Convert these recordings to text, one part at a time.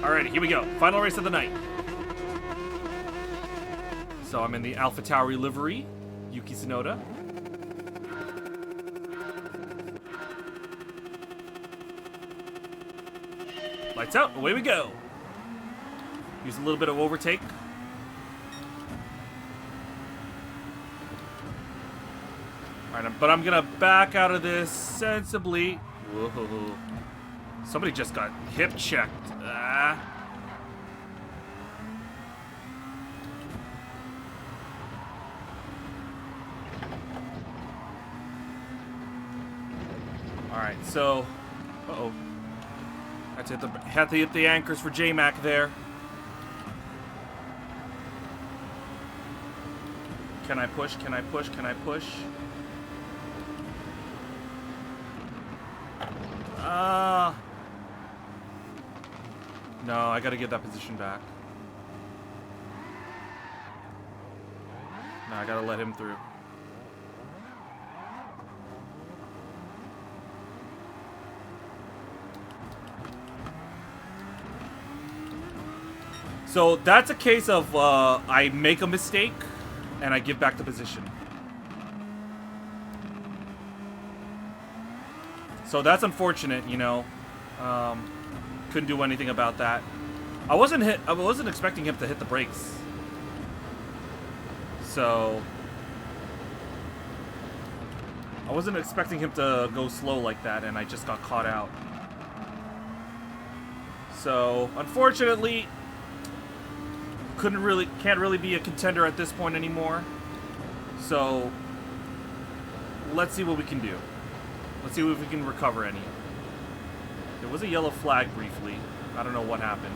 Alrighty, here we go. Final race of the night. So I'm in the AlphaTauri livery. Yuki Tsunoda. Lights out, away we go. Use a little bit of overtake. Alright, but I'm gonna back out of this sensibly. Whoa. Somebody just got hip checked. Ah. Alright, so... Uh-oh. Had to hit the anchors for J-Mac there. Can I push? Can I push? Can I push? No, I gotta get that position back. No, I gotta let him through. So that's a case of I make a mistake and I give back the position. So that's unfortunate, you know. Couldn't do anything about that. I wasn't expecting him to hit the brakes. So I wasn't expecting him to go slow like that, and I just got caught out. So unfortunately, can't really be a contender at this point anymore. So let's see what we can do. Let's see if we can recover any. There was a yellow flag briefly. I don't know what happened.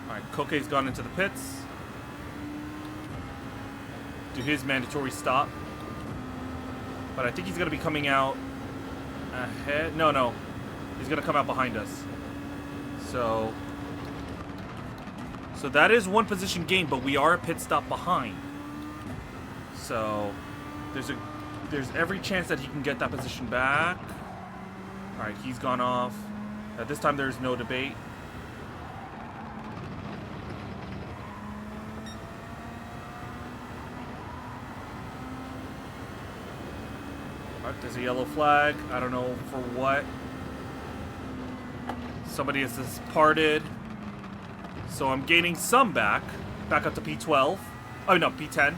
Alright, Koke's gone into the pits. Do his mandatory stop. But I think he's going to be coming out ahead. No. He's going to come out behind us. So that is one position gain, but we are a pit stop behind. So there's every chance that he can get that position back. All right, he's gone off. At this time, there's no debate. All right, there's a yellow flag. I don't know for what. Somebody has just parted. So I'm gaining some back up to P12. Oh no, P10.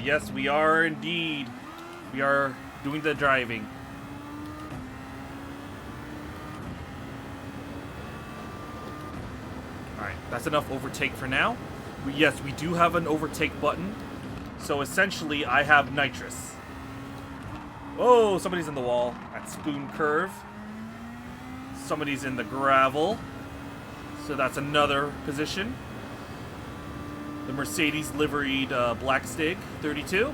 Yes, we are indeed. We are doing the driving. Alright, that's enough overtake for now. Yes, we do have an overtake button. So essentially, I have nitrous. Whoa, somebody's in the wall at Spoon Curve. Somebody's in the gravel. So that's another position. The Mercedes liveried Black Stig 32.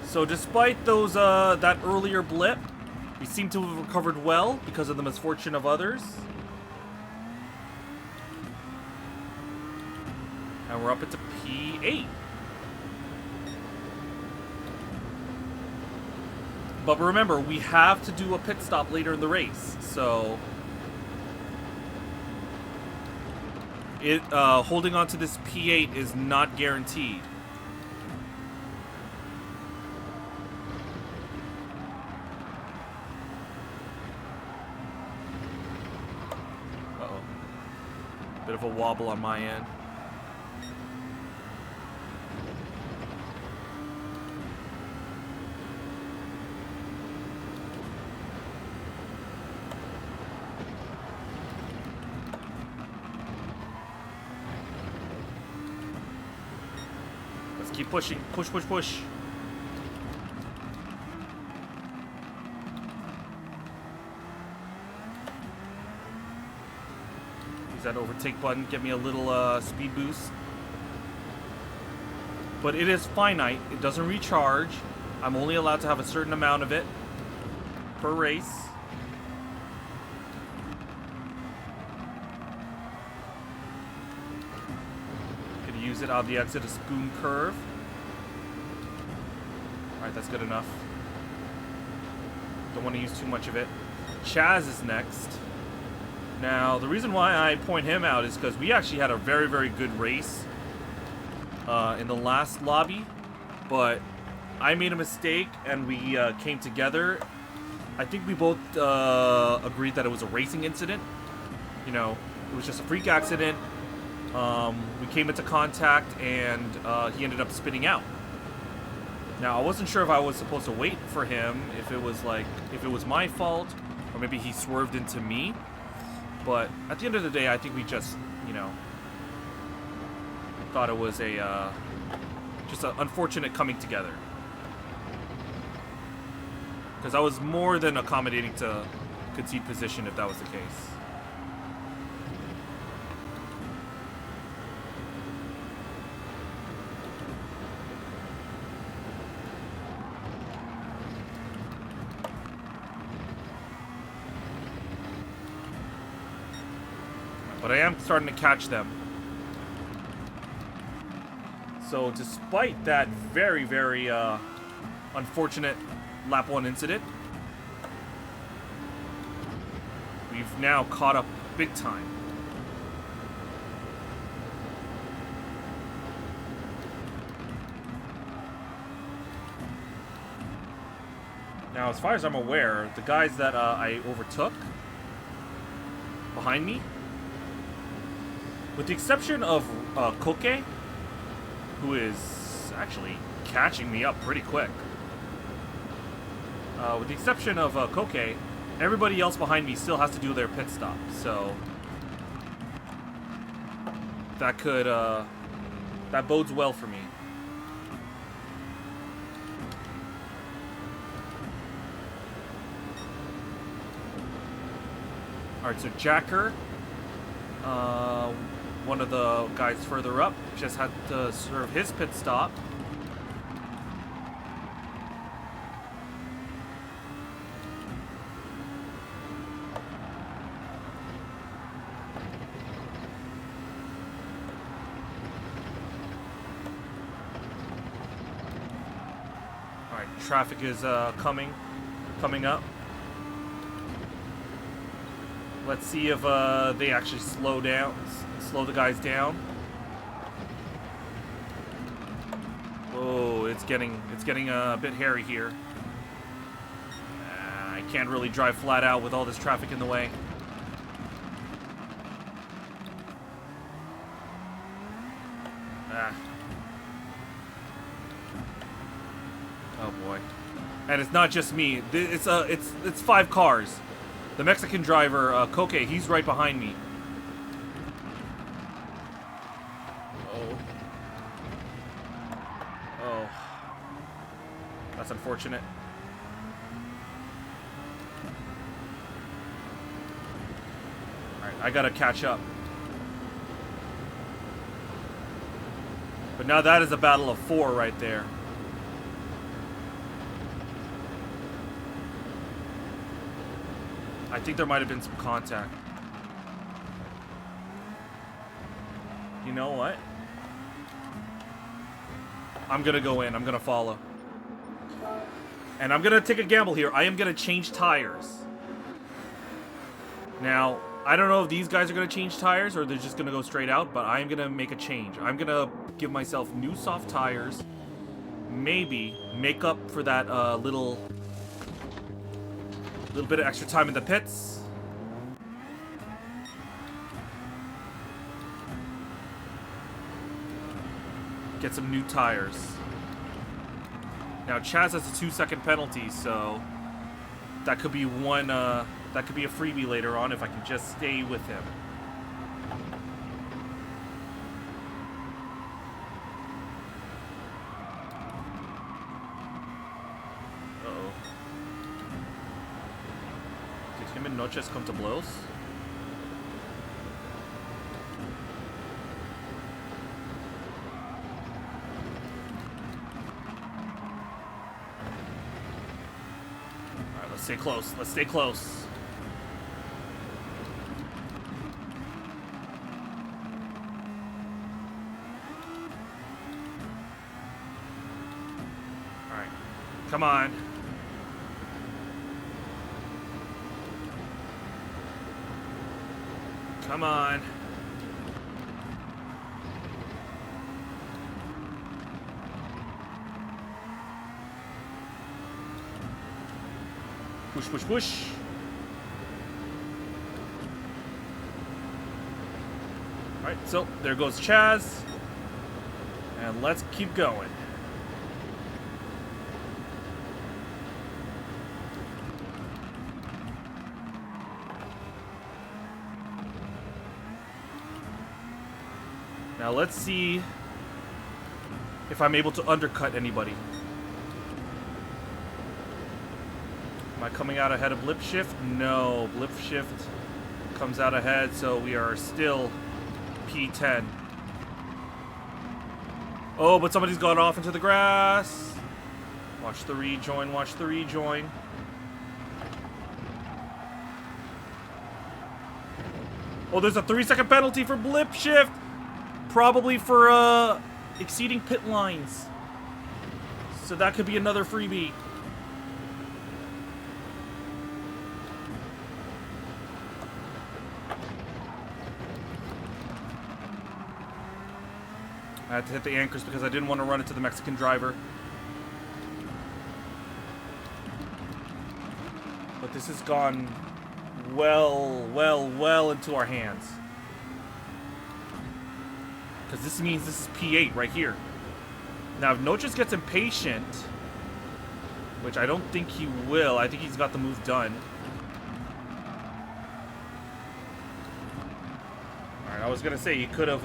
So despite those that earlier blip, we seem to have recovered well because of the misfortune of others. And we're up into P8. But remember, we have to do a pit stop later in the race, so holding on to this P8 is not guaranteed. Uh-oh. Bit of a wobble on my end. Keep pushing. Push, push, push. Use that overtake button. Get me a little speed boost. But it is finite. It doesn't recharge. I'm only allowed to have a certain amount of it. per race. Gonna use it on the exit of Spoon Curve. Alright, that's good enough. Don't want to use too much of it. Chaz is next. Now, the reason why I point him out is because we actually had a very, very good race in the last lobby, but I made a mistake and we came together. I think we both agreed that it was a racing incident. You know, it was just a freak accident. We came into contact and he ended up spinning out. Now, I wasn't sure if I was supposed to wait for him, if it was my fault, or maybe he swerved into me. But at the end of the day, I think we just, you know, thought it was just an unfortunate coming together. Because I was more than accommodating to concede position if that was the case. But I am starting to catch them. So despite that very, very unfortunate lap 1 incident, we've now caught up big time. Now, as far as I'm aware, the guys that I overtook behind me, with the exception of Koke, who is actually catching me up pretty quick. With the exception of Koke, everybody else behind me still has to do their pit stop, so that could, that bodes well for me. Alright, so Jacker, one of the guys further up, just had to serve his pit stop. Alright, traffic is coming up. Let's see if they actually slow the guys down. Whoa, it's getting a bit hairy here. I can't really drive flat out with all this traffic in the way. Oh boy. And it's not just me. It's 5 cars. The Mexican driver, Koke, he's right behind me. Oh. That's unfortunate. Alright, I gotta catch up. But now that is a battle of 4 right there. I think there might have been some contact. You know what? I'm gonna go in. I'm gonna follow. And I'm gonna take a gamble here. I am gonna change tires. Now, I don't know if these guys are gonna change tires or they're just gonna go straight out, but I am gonna make a change. I'm gonna give myself new soft tires. Maybe make up for that little bit of extra time in the pits. Get some new tires. Now Chaz has a 2-second penalty, so that could be one. That could be a freebie later on if I can just stay with him. Him and Noches come to blows. Alright, let's stay close. Let's stay close. All right. Come on. Come on. Push, push, push. All right, so there goes Chaz. And let's keep going. Now let's see if I'm able to undercut anybody. Am I coming out ahead of Blip Shift? No, Blip Shift comes out ahead, so we are still P10. Oh, but somebody's gone off into the grass. Watch the rejoin, watch the rejoin. Oh, there's a 3-second penalty for Blip Shift. Probably for exceeding pit lines. So that could be another freebie. I had to hit the anchors because I didn't want to run into the Mexican driver. But this has gone well into our hands. Because this means this is P8 right here. Now, if Noches gets impatient, which I don't think he will. I think he's got the move done. Alright, I was going to say he could have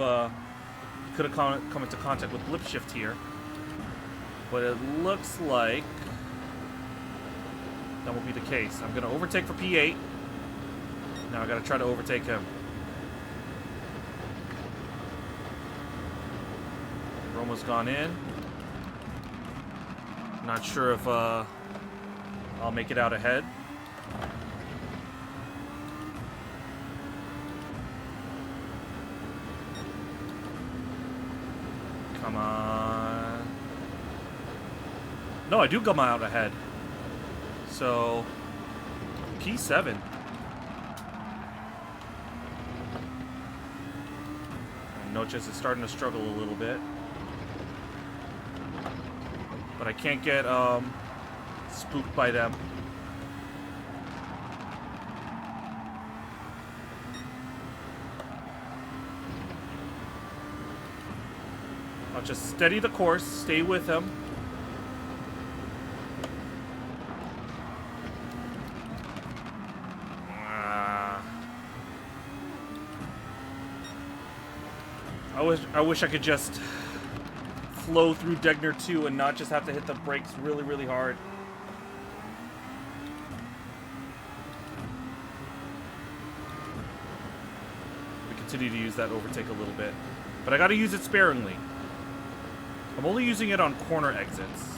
come into contact with Blip Shift here. But it looks like that won't be the case. I'm going to overtake for P8. Now I got to try to overtake him. Romo's gone in. Not sure if I'll make it out ahead. Come on. No, I do come out ahead. So, P7. And Noches is starting to struggle a little bit. But I can't get spooked by them. I'll just steady the course, stay with him. I wish I could just flow through Degner 2 and not just have to hit the brakes really hard. We continue to use that overtake a little bit. But I gotta use it sparingly. I'm only using it on corner exits.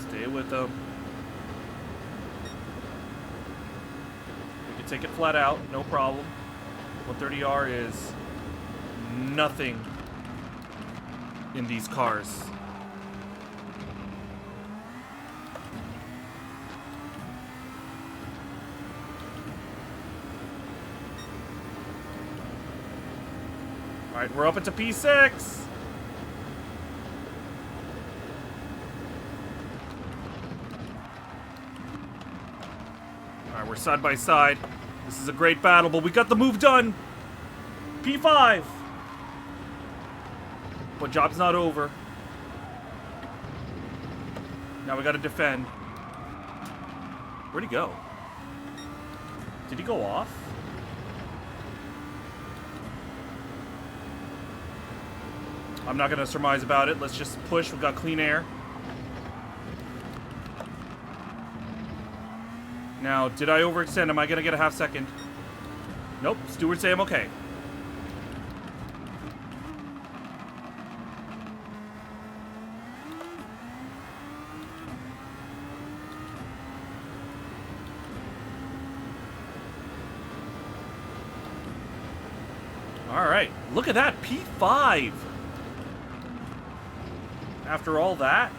Stay with them. We can take it flat out, no problem. 130R is nothing in these cars. Alright, we're up into P6. Alright, we're side by side. This is a great battle, but we got the move done. P5. But job's not over. Now we gotta defend. Where'd he go? Did he go off? I'm not gonna surmise about it. Let's just push. We've got clean air. Now, did I overextend? Am I going to get a half second? Nope. Stewards say I'm okay. Alright. Look at that. P5. After all that.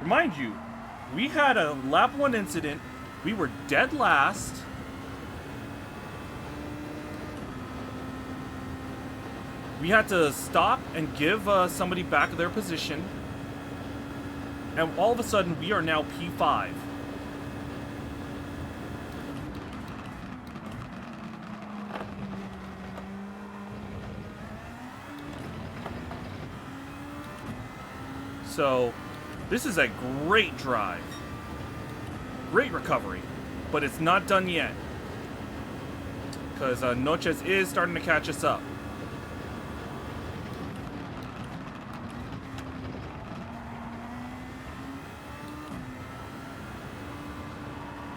Remind you, we had a lap 1 incident. We were dead last. We had to stop and give somebody back their position. And all of a sudden, we are now P5. So, this is a great drive. Great recovery. But it's not done yet. Because Noches is starting to catch us up.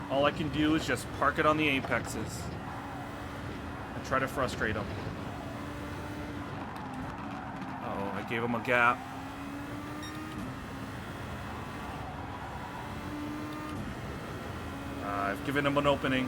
All I can do is just park it on the apexes. And try to frustrate him. Uh-oh, I gave him a gap. I've given him an opening.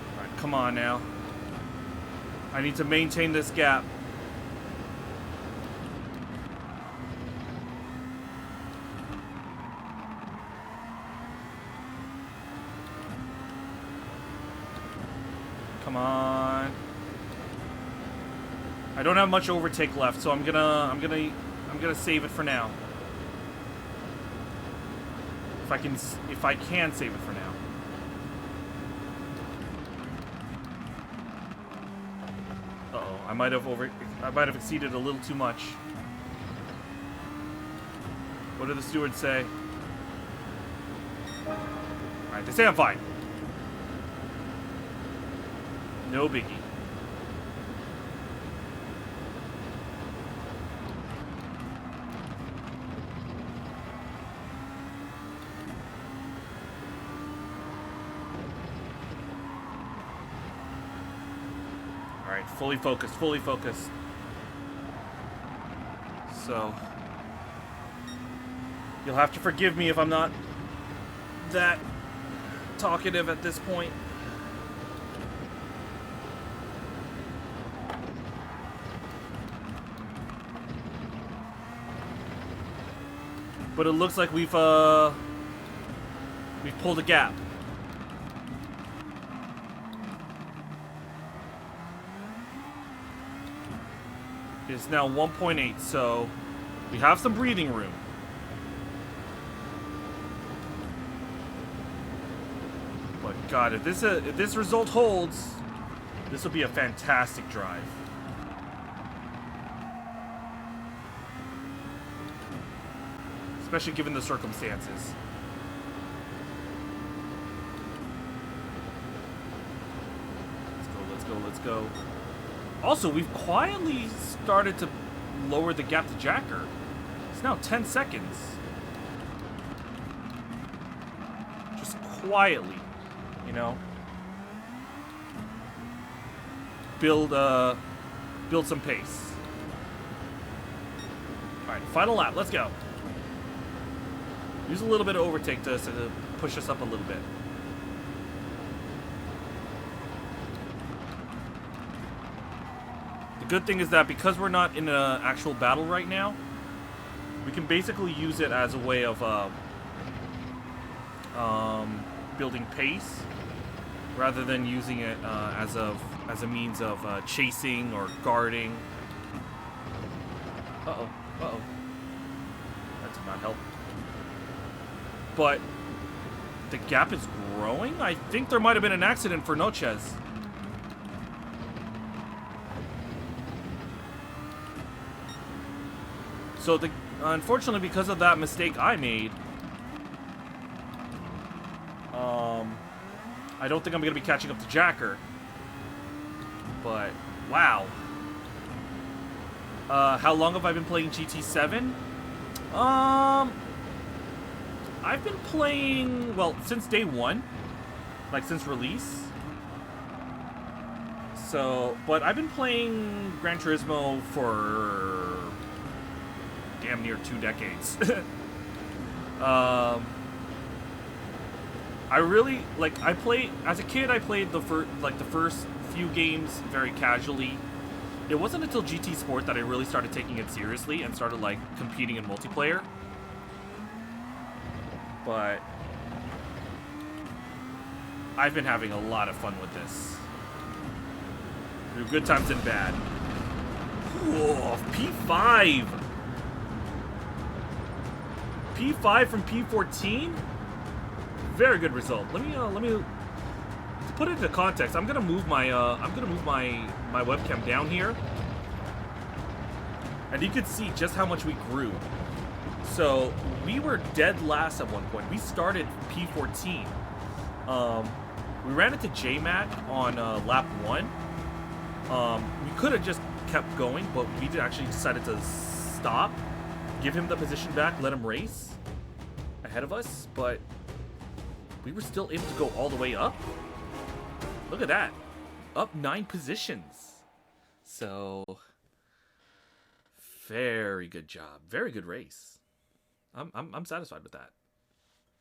All right, come on now. I need to maintain this gap. Come on. I don't have much overtake left, so I'm gonna save it for now. If I can save it for now. Uh-oh, I might have exceeded a little too much. What do the stewards say? Alright, they say I'm fine. No biggie. Alright, fully focused, fully focused. So, you'll have to forgive me if I'm not that talkative at this point. But it looks like we've pulled a gap. It's now 1.8, so we have some breathing room. But God, if this result holds, this will be a fantastic drive. Especially given the circumstances. Let's go, let's go, let's go. Also, we've quietly started to lower the gap to Jacker. It's now 10 seconds. Just quietly, you know. Build some pace. All right, final lap. Let's go. Use a little bit of overtake to push us up a little bit. The good thing is that because we're not in an actual battle right now, we can basically use it as a way of building pace, rather than using it as a means of chasing or guarding. Uh-oh, uh-oh. That did not help. But the gap is growing? I think there might have been an accident for Noches. So unfortunately, because of that mistake I made, I don't think I'm going to be catching up to Jacker. But, wow. How long have I been playing GT7? I've been playing, well, since day one. Like, since release. So, but I've been playing Gran Turismo for damn near 2 decades. I really, like, as a kid, I played the first few games very casually. It wasn't until GT Sport that I really started taking it seriously and started, like, competing in multiplayer. But I've been having a lot of fun with this. Through good times and bad. Whoa, P5! P5 from P14? Very good result. Let me to put it into context. I'm gonna move my my webcam down here, and you can see just how much we grew. So we were dead last at one point. We started P14. We ran into JMac on lap 1. We could have just kept going, but we actually decided to stop, give him the position back, let him race ahead of us, but we were still able to go all the way up. Look at that. Up 9 positions. So, very good job. Very good race. I'm satisfied with that.